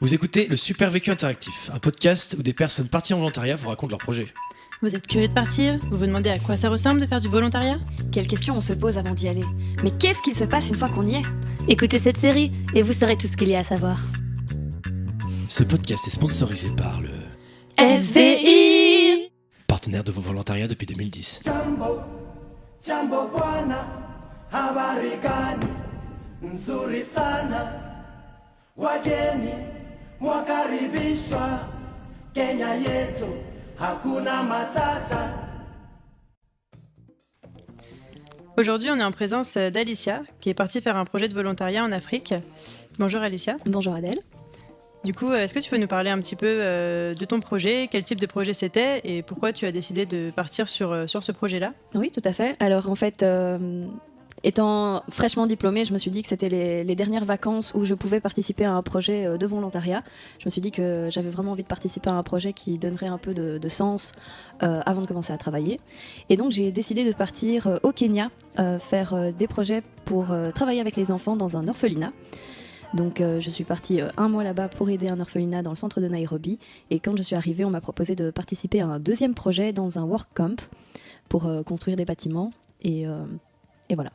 Vous écoutez le Super Vécu Interactif, un podcast où des personnes parties en volontariat vous racontent leurs projets. Vous êtes curieux de partir? Vous vous demandez à quoi ça ressemble de faire du volontariat? Quelles questions on se pose avant d'y aller? Mais qu'est-ce qu'il se passe une fois qu'on y est? Écoutez cette série et vous saurez tout ce qu'il y a à savoir. Ce podcast est sponsorisé par le SVI, partenaire de vos volontariats depuis 2010. Jambo bwana, habari gani? Nzuri sana. Wageni mwakaribishwa, Kenya yetu hakuna matata. Aujourd'hui, on est en présence d'Alicia, qui est partie faire un projet de volontariat en Afrique. Bonjour Alicia. Bonjour Adèle. Du coup, est-ce que tu peux nous parler un petit peu de ton projet, quel type de projet c'était et pourquoi tu as décidé de partir sur ce projet-là? Oui, tout à fait. Alors en fait, étant fraîchement diplômée, je me suis dit que c'était les dernières vacances où je pouvais participer à un projet de volontariat. Je me suis dit que j'avais vraiment envie de participer à un projet qui donnerait un peu de sens avant de commencer à travailler. Et donc j'ai décidé de partir au Kenya faire des projets pour travailler avec les enfants dans un orphelinat. Donc je suis partie un mois là-bas pour aider un orphelinat dans le centre de Nairobi. Et quand je suis arrivée, on m'a proposé de participer à un deuxième projet dans un work camp pour construire des bâtiments. Et voilà.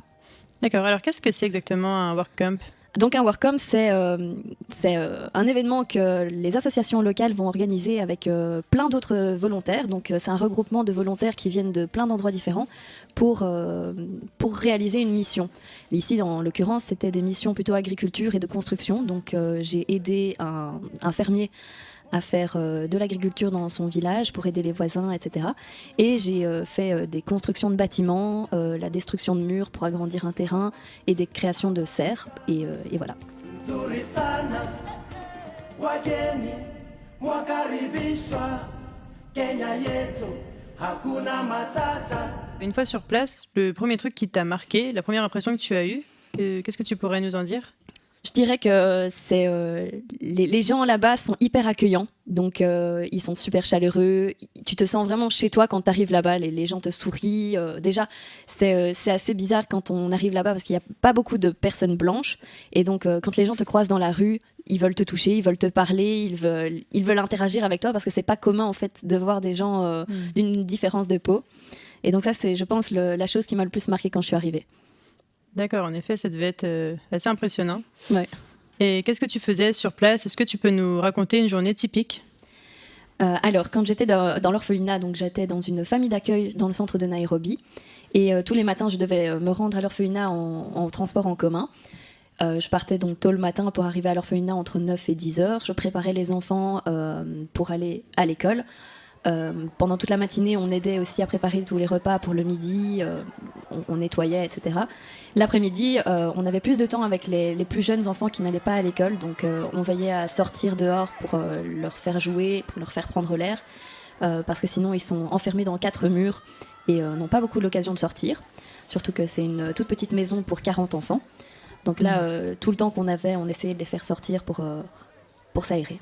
D'accord, alors qu'est-ce que c'est exactement un work camp? Donc un work camp, c'est un événement que les associations locales vont organiser avec plein d'autres volontaires. Donc c'est un regroupement de volontaires qui viennent de plein d'endroits différents pour réaliser une mission. Ici, en l'occurrence, c'était des missions plutôt agriculture et de construction. Donc j'ai aidé un fermier à faire de l'agriculture dans son village pour aider les voisins, etc. Et j'ai fait des constructions de bâtiments, la destruction de murs pour agrandir un terrain et des créations de serres. Et voilà. Nzuri sana. Wageni mwakaribishwa, Kenya yetu hakuna matata. Une fois sur place, le premier truc qui t'a marqué, la première impression que tu as eue, qu'est-ce que tu pourrais nous en dire? Je dirais que les gens là-bas sont hyper accueillants, donc ils sont super chaleureux. Tu te sens vraiment chez toi quand tu arrives là-bas, les gens te sourient. Déjà, c'est assez bizarre quand on arrive là-bas parce qu'il n'y a pas beaucoup de personnes blanches. Et donc, quand les gens te croisent dans la rue, ils veulent te toucher, ils veulent te parler, ils veulent interagir avec toi parce que c'est pas commun en fait de voir des gens d'une différence de peau. Et donc ça, c'est, je pense, la chose qui m'a le plus marquée quand je suis arrivée. D'accord, en effet, ça devait être assez impressionnant. Ouais. Et qu'est-ce que tu faisais sur place? Est-ce que tu peux nous raconter une journée typique? Alors, quand j'étais dans l'orphelinat, donc j'étais dans une famille d'accueil dans le centre de Nairobi. Et tous les matins, je devais me rendre à l'orphelinat en transport en commun. Je partais donc tôt le matin pour arriver à l'orphelinat entre 9 et 10 heures. Je préparais les enfants pour aller à l'école. Pendant toute la matinée, on aidait aussi à préparer tous les repas pour le midi, on nettoyait, etc. L'après-midi, on avait plus de temps avec les plus jeunes enfants qui n'allaient pas à l'école, donc on veillait à sortir dehors pour leur faire jouer, pour leur faire prendre l'air, parce que sinon ils sont enfermés dans 4 murs et n'ont pas beaucoup l'occasion de sortir, surtout que c'est une toute petite maison pour 40 enfants. Donc là, tout le temps qu'on avait, on essayait de les faire sortir pour s'aérer.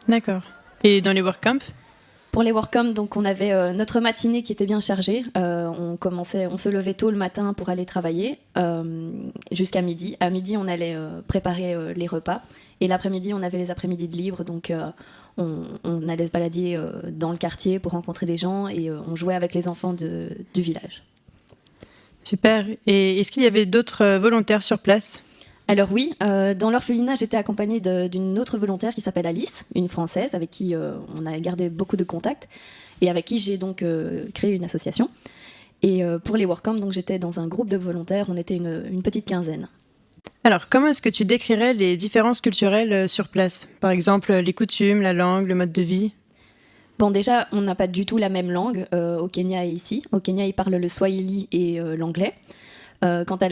D'accord. Et dans les work camps? Pour les work camps, donc on avait notre matinée qui était bien chargée. On se levait tôt le matin pour aller travailler jusqu'à midi. À midi, on allait préparer les repas. Et l'après-midi, on avait les après-midi de libre. Donc on allait se balader dans le quartier pour rencontrer des gens et on jouait avec les enfants du village. Super. Et est-ce qu'il y avait d'autres volontaires sur place? Alors oui, dans l'orphelinat, j'étais accompagnée d'une autre volontaire qui s'appelle Alice, une Française avec qui on a gardé beaucoup de contacts et avec qui j'ai donc créé une association. Et pour les work camps, donc j'étais dans un groupe de volontaires, on était une petite quinzaine. Alors, comment est-ce que tu décrirais les différences culturelles sur place? Par exemple, les coutumes, la langue, le mode de vie? Bon, déjà, on n'a pas du tout la même langue au Kenya et ici. Au Kenya, ils parlent le swahili et l'anglais. Quant à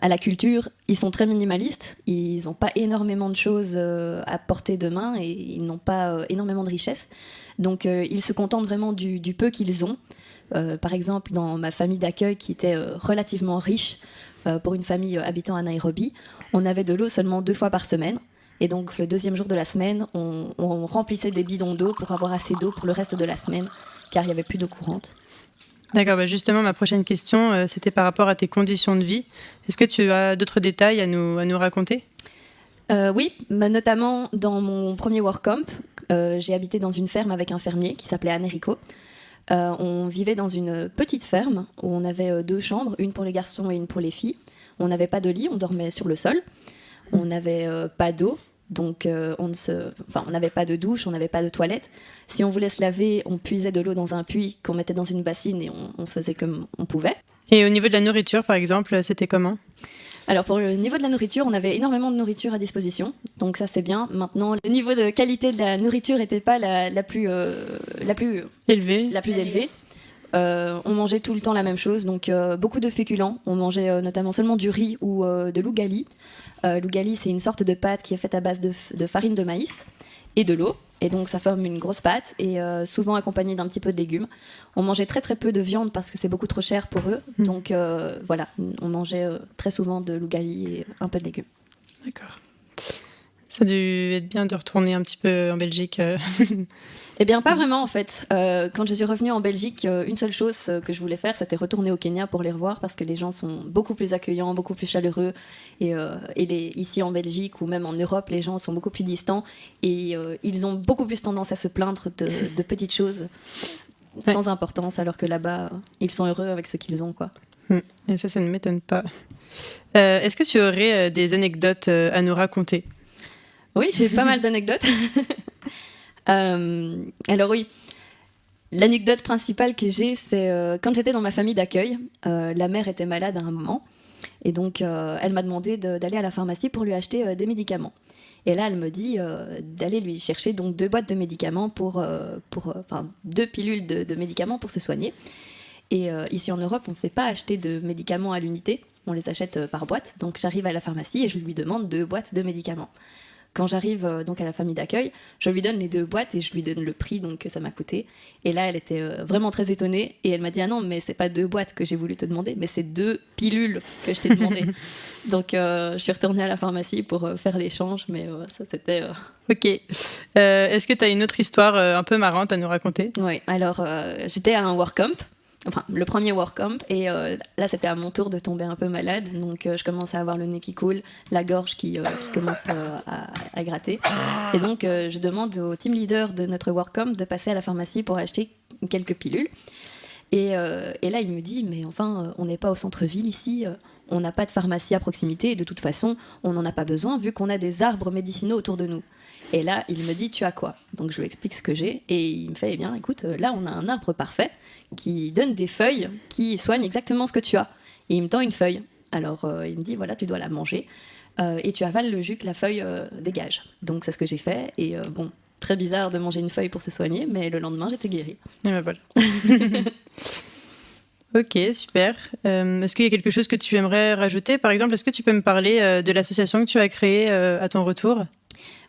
la culture, ils sont très minimalistes, ils n'ont pas énormément de choses à portée de main et ils n'ont pas énormément de richesses. Donc ils se contentent vraiment du peu qu'ils ont. Par exemple, dans ma famille d'accueil qui était relativement riche, pour une famille habitant à Nairobi, on avait de l'eau seulement 2 fois par semaine. Et donc le deuxième jour de la semaine, on remplissait des bidons d'eau pour avoir assez d'eau pour le reste de la semaine, car il n'y avait plus d'eau courante. D'accord, justement, ma prochaine question, c'était par rapport à tes conditions de vie. Est-ce que tu as d'autres détails à nous raconter? Oui, notamment dans mon premier work camp, j'ai habité dans une ferme avec un fermier qui s'appelait Anérico. On vivait dans une petite ferme où on avait 2 chambres, une pour les garçons et une pour les filles. On n'avait pas de lit, on dormait sur le sol. On n'avait pas d'eau, donc on n'avait pas de douche, on n'avait pas de toilette. Si on voulait se laver, on puisait de l'eau dans un puits qu'on mettait dans une bassine et on faisait comme on pouvait. Et au niveau de la nourriture, par exemple, c'était comment ? Alors pour le niveau de la nourriture, on avait énormément de nourriture à disposition, donc ça c'est bien. Maintenant, le niveau de qualité de la nourriture n'était pas la plus élevée. On mangeait tout le temps la même chose, donc beaucoup de féculents. On mangeait notamment seulement du riz ou de l'ougali. L'ougali, c'est une sorte de pâte qui est faite à base de farine de maïs et de l'eau. Et donc ça forme une grosse pâte et souvent accompagnée d'un petit peu de légumes. On mangeait très très peu de viande parce que c'est beaucoup trop cher pour eux. Donc voilà, on mangeait très souvent de l'ougali et un peu de légumes. D'accord. Ça a dû être bien de retourner un petit peu en Belgique. Eh bien, pas vraiment en fait. Quand je suis revenue en Belgique, une seule chose que je voulais faire, c'était retourner au Kenya pour les revoir parce que les gens sont beaucoup plus accueillants, beaucoup plus chaleureux. Et ici en Belgique ou même en Europe, les gens sont beaucoup plus distants et ils ont beaucoup plus tendance à se plaindre de petites choses sans importance, alors que là-bas, ils sont heureux avec ce qu'ils ont, quoi. Et ça ne m'étonne pas. Est-ce que tu aurais des anecdotes à nous raconter ? Oui, j'ai pas mal d'anecdotes. Alors oui, l'anecdote principale que j'ai, c'est quand j'étais dans ma famille d'accueil, la mère était malade à un moment, et donc elle m'a demandé d'aller à la pharmacie pour lui acheter des médicaments. Et là, elle me dit d'aller lui chercher donc 2 boîtes de médicaments enfin 2 pilules de médicaments pour se soigner. Et ici en Europe, on ne sait pas acheter de médicaments à l'unité, on les achète par boîte. Donc j'arrive à la pharmacie et je lui demande 2 boîtes de médicaments. Quand j'arrive donc à la famille d'accueil, je lui donne les 2 boîtes et je lui donne le prix donc, que ça m'a coûté. Et là, elle était vraiment très étonnée et elle m'a dit « Ah non, mais c'est pas 2 boîtes que j'ai voulu te demander, mais c'est 2 pilules que je t'ai demandé. » Donc je suis retournée à la pharmacie pour faire l'échange, mais ça c'était... Ok. Est-ce que tu as une autre histoire un peu marrante à nous raconter ? Oui, alors j'étais à un work camp. Enfin, le premier work camp, et là c'était à mon tour de tomber un peu malade, donc je commençais à avoir le nez qui coule, la gorge qui commence à gratter, et donc je demande au team leader de notre work camp de passer à la pharmacie pour acheter quelques pilules, et là il me dit mais enfin on n'est pas au centre-ville ici, on n'a pas de pharmacie à proximité, et de toute façon on n'en a pas besoin vu qu'on a des arbres médicinaux autour de nous. Et là, il me dit, tu as quoi ? Donc je lui explique ce que j'ai, et il me fait, eh bien, écoute, là, on a un arbre parfait qui donne des feuilles qui soignent exactement ce que tu as. Et il me tend une feuille. Alors il me dit, voilà, tu dois la manger, et tu avales le jus que la feuille dégage. Donc c'est ce que j'ai fait, et bon, très bizarre de manger une feuille pour se soigner, mais le lendemain, j'étais guérie. Et ben voilà. Ok, super. Est-ce qu'il y a quelque chose que tu aimerais rajouter ? Par exemple, est-ce que tu peux me parler de l'association que tu as créée à ton retour ?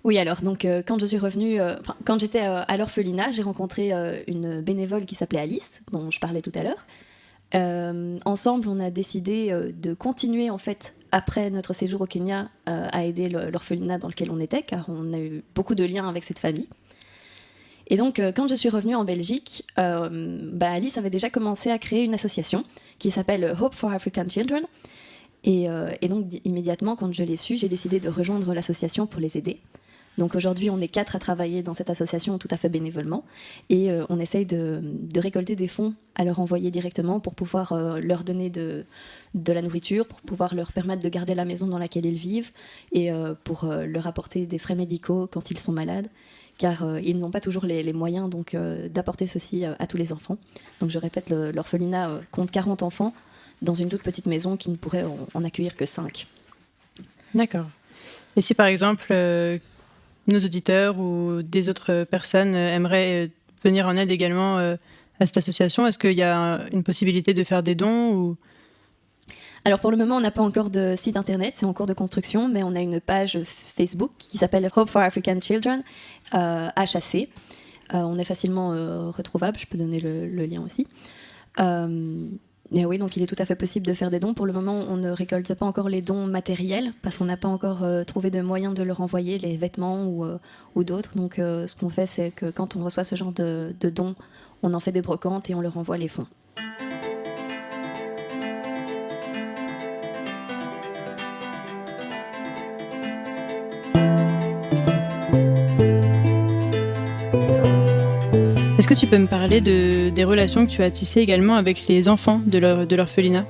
Oui, alors, donc, quand je suis revenue, quand j'étais à l'orphelinat, j'ai rencontré une bénévole qui s'appelait Alice, dont je parlais tout à l'heure. Ensemble, on a décidé de continuer, en fait, après notre séjour au Kenya, à aider l'orphelinat dans lequel on était, car on a eu beaucoup de liens avec cette famille. Et donc, quand je suis revenue en Belgique, Alice avait déjà commencé à créer une association qui s'appelle Hope for African Children. Et donc, immédiatement, quand je l'ai su, j'ai décidé de rejoindre l'association pour les aider. Donc aujourd'hui, on est 4 à travailler dans cette association tout à fait bénévolement. Et on essaye de récolter des fonds à leur envoyer directement pour pouvoir leur donner de la nourriture, pour pouvoir leur permettre de garder la maison dans laquelle ils vivent et pour leur apporter des frais médicaux quand ils sont malades. Car ils n'ont pas toujours les moyens donc, d'apporter ceci à tous les enfants. Donc je répète, l'orphelinat compte 40 enfants dans une toute petite maison qui ne pourrait en accueillir que 5. D'accord. Et si par exemple nos auditeurs ou des autres personnes aimeraient venir en aide également à cette association, est-ce qu'il y a une possibilité de faire des dons ou... Alors pour le moment, on n'a pas encore de site internet, c'est en cours de construction, mais on a une page Facebook qui s'appelle Hope for African Children, HAC. On est facilement retrouvable, je peux donner le lien aussi. Et oui, donc il est tout à fait possible de faire des dons. Pour le moment, on ne récolte pas encore les dons matériels parce qu'on n'a pas encore trouvé de moyen de leur envoyer les vêtements ou d'autres. Donc ce qu'on fait, c'est que quand on reçoit ce genre de dons, on en fait des brocantes et on leur envoie les fonds. Est-ce que tu peux me parler des relations que tu as tissées également avec les enfants de l'orphelinat ?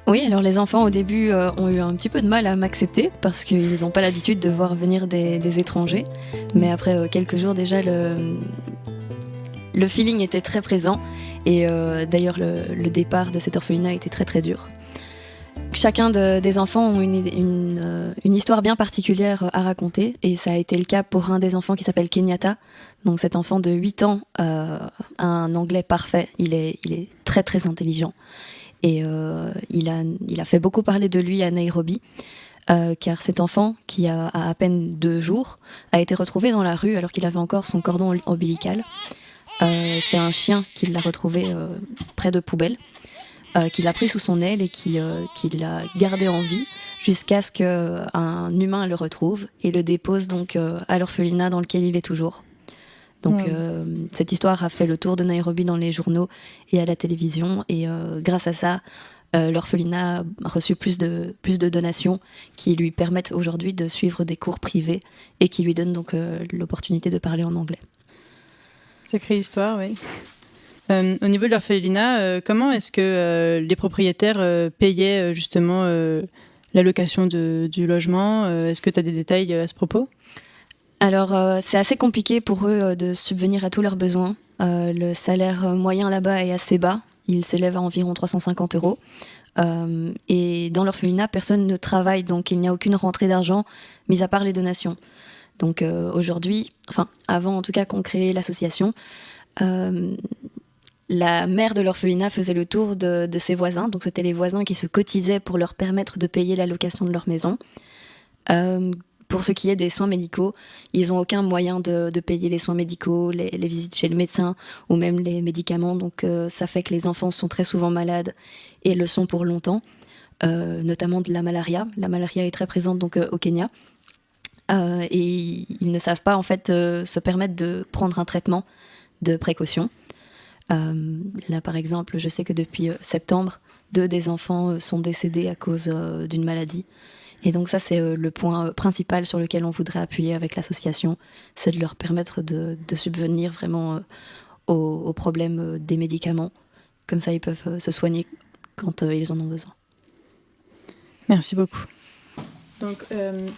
Oui, alors les enfants au début ont eu un petit peu de mal à m'accepter parce qu'ils n'ont pas l'habitude de voir venir des étrangers. Mais après quelques jours déjà, le feeling était très présent. Et d'ailleurs, le départ de cet orphelinat était très très dur. Chacun des enfants ont une histoire bien particulière à raconter. Et ça a été le cas pour un des enfants qui s'appelle Kenyatta. Donc cet enfant de 8 ans a un anglais parfait. Il est très très intelligent. Et il a fait beaucoup parler de lui à Nairobi, car cet enfant, qui a à peine 2 jours, a été retrouvé dans la rue alors qu'il avait encore son cordon ombilical. C'est un chien qui l'a retrouvé près de poubelles, qui l'a pris sous son aile et qui l'a gardé en vie jusqu'à ce qu'un humain le retrouve et le dépose donc à l'orphelinat dans lequel il est toujours. Donc cette histoire a fait le tour de Nairobi dans les journaux et à la télévision, et grâce à ça, l'orphelinat a reçu plus de donations qui lui permettent aujourd'hui de suivre des cours privés et qui lui donnent donc l'opportunité de parler en anglais. Sacrée histoire, oui. Au niveau de l'orphelinat, comment est-ce que les propriétaires payaient justement la location du logement ? Est-ce que tu as des détails à ce propos ? Alors, c'est assez compliqué pour eux de subvenir à tous leurs besoins. Le salaire moyen là-bas est assez bas. Il s'élève à environ 350 €. Et dans l'orphelinat, personne ne travaille, donc il n'y a aucune rentrée d'argent, mis à part les donations. Donc aujourd'hui, enfin avant en tout cas qu'on crée l'association, la mère de l'orphelinat faisait le tour de ses voisins. Donc c'était les voisins qui se cotisaient pour leur permettre de payer la location de leur maison. Pour ce qui est des soins médicaux, ils n'ont aucun moyen de payer les soins médicaux, les visites chez le médecin ou même les médicaments. Donc ça fait que les enfants sont très souvent malades et le sont pour longtemps, notamment de la malaria. La malaria est très présente donc, au Kenya. Et ils ne savent pas en fait se permettre de prendre un traitement de précaution. Là par exemple, je sais que depuis septembre, 2 des enfants sont décédés à cause d'une maladie. Et donc ça, c'est le point principal sur lequel on voudrait appuyer avec l'association, c'est de leur permettre de subvenir vraiment aux problèmes des médicaments. Comme ça, ils peuvent se soigner quand ils en ont besoin. Merci beaucoup. Donc,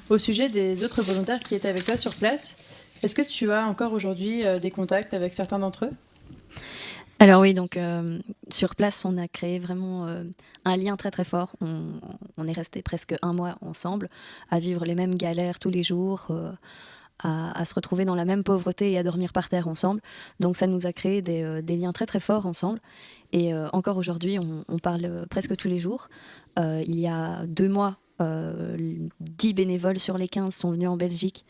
au sujet des autres volontaires qui étaient avec toi sur place, est-ce que tu as encore aujourd'hui des contacts avec certains d'entre eux ? Alors oui, donc sur place, on a créé vraiment un lien très très fort. On est resté presque 1 mois ensemble, à vivre les mêmes galères tous les jours, à se retrouver dans la même pauvreté et à dormir par terre ensemble. Donc ça nous a créé des liens très très forts ensemble. Et encore aujourd'hui, on parle presque tous les jours. Il y a 2 mois, 10 bénévoles sur les 15 sont venus en Belgique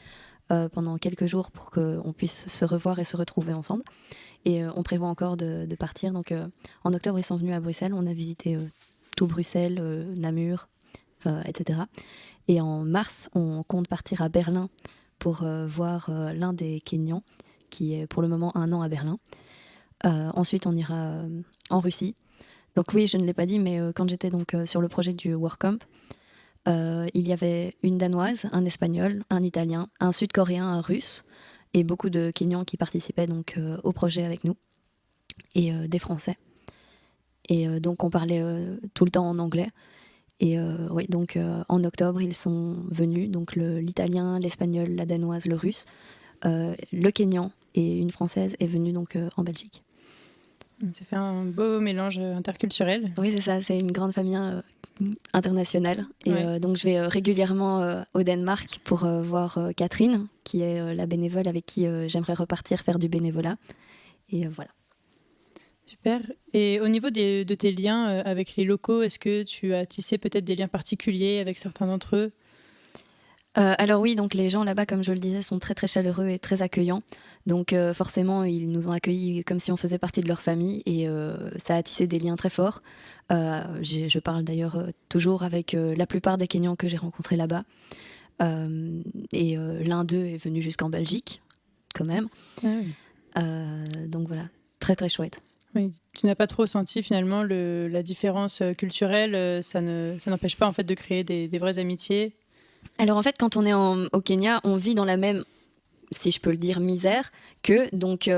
pendant quelques jours pour qu'on puisse se revoir et se retrouver ensemble. Et on prévoit encore de partir. Donc en octobre, ils sont venus à Bruxelles. On a visité tout Bruxelles, Namur, etc. Et en mars, on compte partir à Berlin pour voir l'un des Kenyans, qui est pour le moment 1 an à Berlin. Ensuite, on ira en Russie. Donc oui, je ne l'ai pas dit, mais quand j'étais donc sur le projet du WorkCamp, il y avait une Danoise, un Espagnol, un Italien, un Sud-Coréen, un Russe, et beaucoup de Kenyans qui participaient donc au projet avec nous, et des Français. Et donc on parlait tout le temps en anglais. Et oui, donc en octobre, ils sont venus, donc l'Italien, l'Espagnol, la Danoise, le Russe, le Kenyan et une Française est venue donc en Belgique. Ça fait un beau mélange interculturel. Oui, c'est ça, c'est une grande famille internationale. Et Ouais. donc je vais régulièrement au Danemark pour voir Catherine, qui est la bénévole avec qui j'aimerais repartir faire du bénévolat. Et voilà. Super. Et au niveau de tes liens avec les locaux, est-ce que tu as tissé peut-être des liens particuliers avec certains d'entre eux ? Alors oui, donc les gens là-bas, comme je le disais, sont très très chaleureux et très accueillants. Donc forcément, ils nous ont accueillis comme si on faisait partie de leur famille, et ça a tissé des liens très forts. Je parle d'ailleurs toujours avec la plupart des Kenyans que j'ai rencontrés là-bas. Et l'un d'eux est venu jusqu'en Belgique, quand même. Ah oui. Donc voilà, très très chouette. Oui, tu n'as pas trop senti finalement la différence culturelle, ça n'empêche pas en fait de créer des vraies amitiés. Alors en fait, quand on est au Kenya, on vit dans la même si je peux le dire, misère, que donc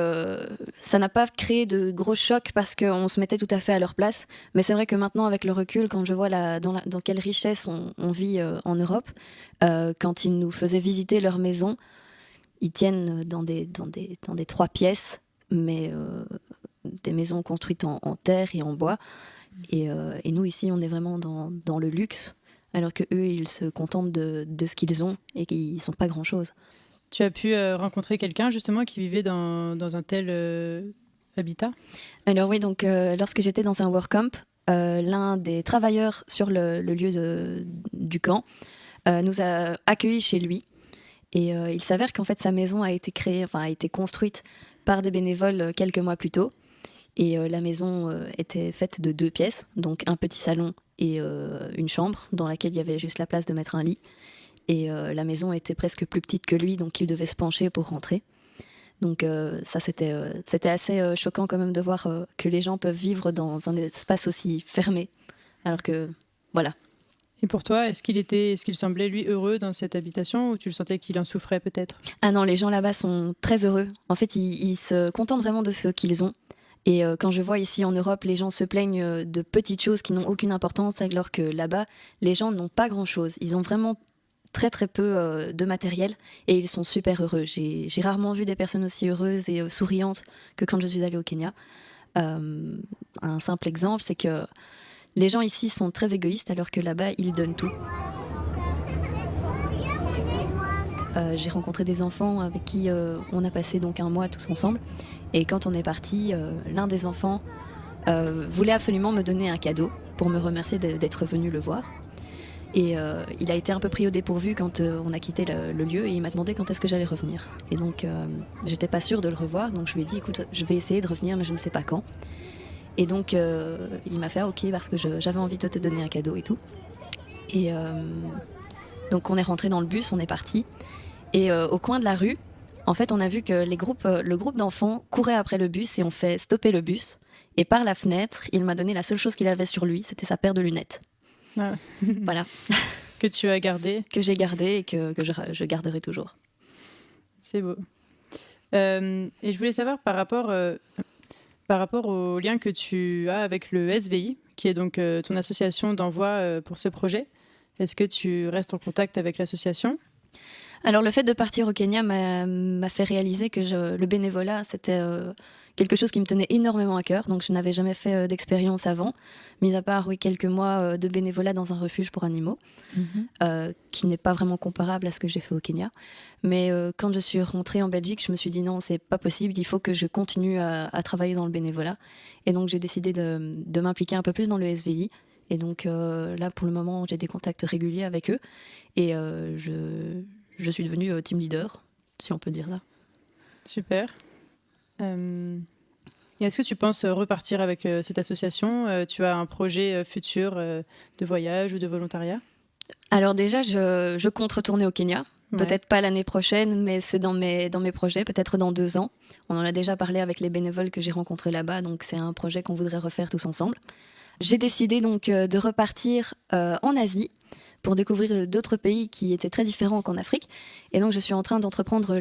ça n'a pas créé de gros chocs parce qu'on se mettait tout à fait à leur place. Mais c'est vrai que maintenant, avec le recul, quand je vois dans quelle richesse on vit en Europe, quand ils nous faisaient visiter leur maison, ils tiennent dans des 3 pièces, mais des maisons construites en terre et en bois. Et nous, ici, on est vraiment dans le luxe, alors que eux, ils se contentent de ce qu'ils ont et qu'ils ne sont pas grand-chose. Tu as pu rencontrer quelqu'un justement qui vivait dans un tel habitat? Alors oui, donc lorsque j'étais dans un work-camp, l'un des travailleurs sur le lieu du camp nous a accueillis chez lui. Et il s'avère qu'en fait, sa maison a été construite par des bénévoles quelques mois plus tôt. Et la maison était faite de 2 pièces, donc un petit salon et une chambre dans laquelle il y avait juste la place de mettre un lit. Et la maison était presque plus petite que lui, donc il devait se pencher pour rentrer. Donc ça, c'était assez choquant quand même de voir que les gens peuvent vivre dans un espace aussi fermé. Alors que, voilà. Et pour toi, est-ce qu'il semblait, lui, heureux dans cette habitation ou tu le sentais qu'il en souffrait peut-être? Ah non, les gens là-bas sont très heureux. En fait, ils se contentent vraiment de ce qu'ils ont. Et quand je vois ici en Europe, les gens se plaignent de petites choses qui n'ont aucune importance, alors que là-bas, les gens n'ont pas grand-chose. Ils ont vraiment très très peu de matériel et ils sont super heureux. J'ai rarement vu des personnes aussi heureuses et souriantes que quand je suis allée au Kenya. Un simple exemple, c'est que les gens ici sont très égoïstes alors que là-bas, ils donnent tout. J'ai rencontré des enfants avec qui on a passé donc un mois tous ensemble. Et quand on est parti, l'un des enfants voulait absolument me donner un cadeau pour me remercier d'être venu le voir. Et il a été un peu pris au dépourvu quand on a quitté le lieu et il m'a demandé quand est-ce que j'allais revenir. Et donc, j'étais pas sûre de le revoir, donc je lui ai dit, écoute, je vais essayer de revenir, mais je ne sais pas quand. Et donc, il m'a fait, ok, parce que j'avais envie de te donner un cadeau et tout. Et donc, on est rentré dans le bus, on est parti. Et au coin de la rue, en fait, on a vu que le groupe d'enfants courait après le bus et ont fait stopper le bus. Et par la fenêtre, il m'a donné la seule chose qu'il avait sur lui, c'était sa paire de lunettes. Ah. Voilà. Que tu as gardé. Que j'ai gardé et que je garderai toujours. C'est beau. Et je voulais savoir par rapport au lien que tu as avec le SVI, qui est donc ton association d'envoi pour ce projet. Est-ce que tu restes en contact avec l'association ? Alors le fait de partir au Kenya m'a fait réaliser que le bénévolat, c'était quelque chose qui me tenait énormément à cœur. Donc je n'avais jamais fait d'expérience avant, mis à part quelques mois de bénévolat dans un refuge pour animaux, qui n'est pas vraiment comparable à ce que j'ai fait au Kenya. Mais quand je suis rentrée en Belgique, je me suis dit non, c'est pas possible, il faut que je continue à travailler dans le bénévolat. Et donc j'ai décidé de m'impliquer un peu plus dans le SVI. Et donc là, pour le moment, j'ai des contacts réguliers avec eux. Et je suis devenue team leader, si on peut dire ça. Super. Et est-ce que tu penses repartir avec cette association ? Tu as un projet futur de voyage ou de volontariat ? Alors déjà, je compte retourner au Kenya. Ouais. Peut-être pas l'année prochaine, mais c'est dans mes projets, peut-être dans 2 ans. On en a déjà parlé avec les bénévoles que j'ai rencontrés là-bas, donc c'est un projet qu'on voudrait refaire tous ensemble. J'ai décidé donc de repartir en Asie pour découvrir d'autres pays qui étaient très différents qu'en Afrique. Et donc, je suis en train d'entreprendre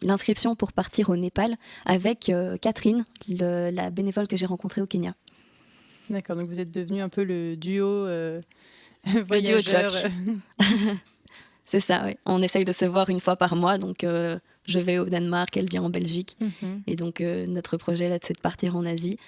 l'inscription pour partir au Népal avec Catherine, la bénévole que j'ai rencontrée au Kenya. D'accord, donc vous êtes devenu un peu le duo duo voyageur. Jock. C'est ça, oui. On essaye de se voir une fois par mois. Donc, je vais au Danemark, elle vient en Belgique. Et donc, notre projet, là, c'est de partir en Asie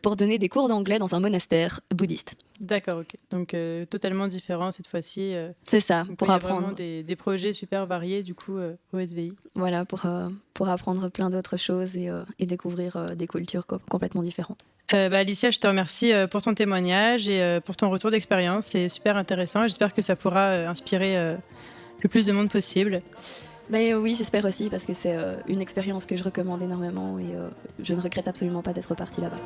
pour donner des cours d'anglais dans un monastère bouddhiste. D'accord, ok. Donc totalement différent cette fois-ci. C'est ça, Donc, pour il y a apprendre. vraiment des projets super variés du coup au SVI. Voilà, pour apprendre plein d'autres choses et découvrir des cultures complètement différentes. Alicia, je te remercie pour ton témoignage et pour ton retour d'expérience. C'est super intéressant. J'espère que ça pourra inspirer le plus de monde possible. Oui, j'espère aussi, parce que c'est une expérience que je recommande énormément et je ne regrette absolument pas d'être partie là-bas.